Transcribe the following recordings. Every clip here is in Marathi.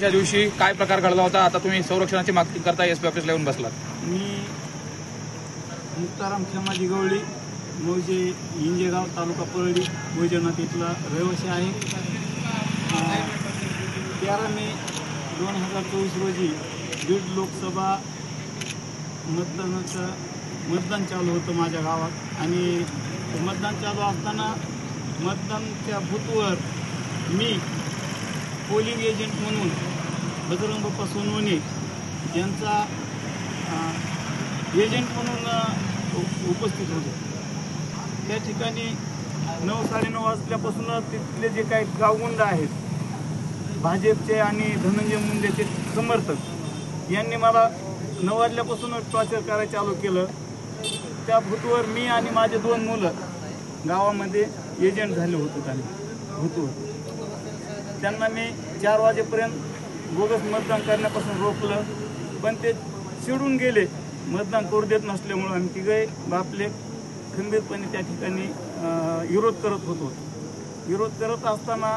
त्या दिवशी काय प्रकार घडला होता? आता तुम्ही संरक्षणाची मागणी करता एसपी ऑफिसला येऊन बसलात. मी मुक्ताराम खेमाजी गवळी मौजे इंजेगाव तालुका परळी भोजनाथ इथला रहिवासी आहे. 13 मे 2024 रोजी बीड लोकसभा मतदान चालू होतं माझ्या गावात आणि मतदान चालू असताना मतदानच्या बूथवर मी पोलिंग एजंट म्हणून बजरंग बाप्पा सोनवणे यांचा एजंट म्हणून उपस्थित होतो. त्या ठिकाणी 9-9:30 वाजल्यापासून तिथले जे काही गावगुंड आहेत, भाजपचे आणि धनंजय मुंडेचे समर्थक यांनी मला 9 वाजल्यापासून टॉर्चर करायला चालू केलं. त्या बूथवर मी आणि माझे 2 मुलं गावामध्ये एजंट झाले होते. त्यांना मी 4 वाजेपर्यंत बोगस मतदान करण्यापासून रोखलं, पण ते चिडून गेले मतदान करू देत नसल्यामुळं. आम्ही तिघे बापले खंबीरपणे त्या ठिकाणी विरोध करत होतो. विरोध करत असताना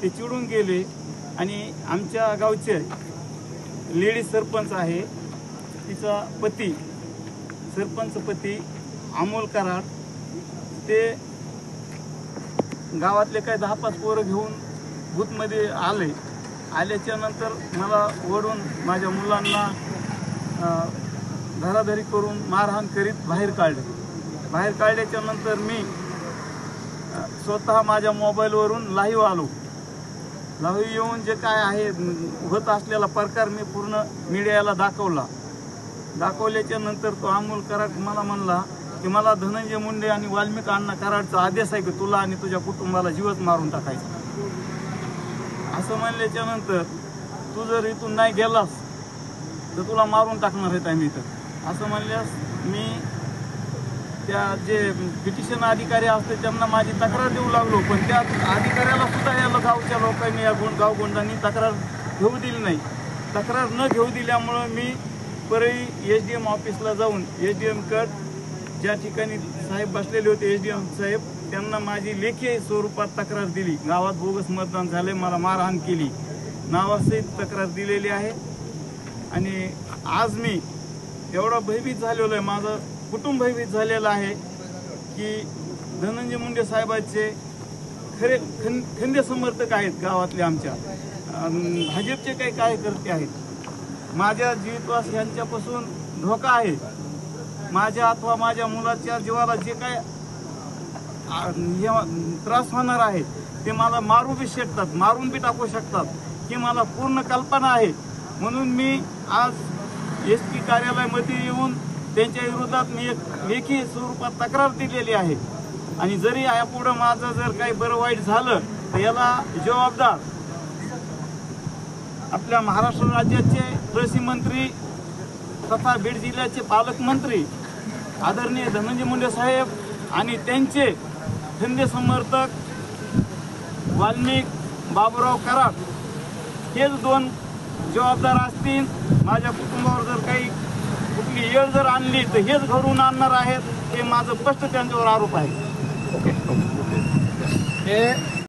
ते चिडून गेले आणि आमच्या गावचे लेडीज सरपंच आहे, तिचा पती सरपंच पती अमोल कराड, ते गावातले काही 10-5 पोरं घेऊन बूथमध्ये आल्याच्या नंतर मला ओढून माझ्या मुलांना धराधरी करून मारहाण करीत बाहेर काढल्याच्या नंतर मी स्वतः माझ्या मोबाईलवरून लाईव्ह आलो. लाईव्ह येऊन जे काय आहे होत असलेला प्रकार मी पूर्ण मीडियाला दाखवल्याच्या नंतर तो अमोल कराड मला म्हणला की मला धनंजय मुंडे आणि वाल्मिक अण्णा कराडचा आदेश आहे की तुला आणि तुझ्या कुटुंबाला जीवच मारून टाकायचा. असं म्हणल्याच्या नंतर तू जर इथून नाही गेलास तर तुला मारून टाकणार आहेत आम्ही इथं असं म्हणल्यास मी त्या जे पिटिशन अधिकारी असते त्यांना माझी तक्रार देऊ लागलो. पण त्या अधिकाऱ्याला सुद्धा या गावच्या लोकांनी या गावगुंडांनी तक्रार घेऊ दिली नाही. तक्रार न घेऊ दिल्यामुळं मी परळी SDM ऑफिसला जाऊन SDMकडे ज्या ठिकाणी साहेब बसलेले होते SDM साहेब, त्यांना माझी लेखी स्वरूपात तक्रार दिली. गावात बोगस मतदान झाले, मला मारहाण केली नावासहित तक्रार दिलेली आहे. आणि आज मी एवढा भयभीत झालेलो आहे, माझं कुटुंब भयभीत झालेलं आहे की धनंजय मुंडे साहेबांचे खरे खंदे समर्थक आहेत गावातले, आमच्या भाजपचे काही कार्यकर्ते आहेत. माझ्या जीवितवास यांच्यापासून धोका आहे. माझ्या अथवा माझ्या मुलाच्या जीवाला जे काय त्रास होणार आहे ते मला मारू बी शकतात, मारून बी टाकू शकतात ही मला पूर्ण कल्पना आहे. म्हणून मी आज SP कार्यालयामध्ये येऊन त्यांच्या विरोधात मी एक लेखी स्वरूपात तक्रार दिलेली आहे. आणि जरी यापुढं माझं जर काही बरं वाईट झालं तर याला जबाबदार आपल्या महाराष्ट्र राज्याचे कृषी मंत्री तथा बीड जिल्ह्याचे पालकमंत्री आदरणीय धनंजय मुंडे साहेब आणि त्यांचे खंदे समर्थक वाल्मिक बाबूराव कराड हेच 2 जबाबदार असतील. माझ्या कुटुंबावर जर काही कुठली येळ जर आणली तर हेच घडवून आणणार आहेत, हे माझं स्पष्ट त्यांच्यावर आरोप आहे.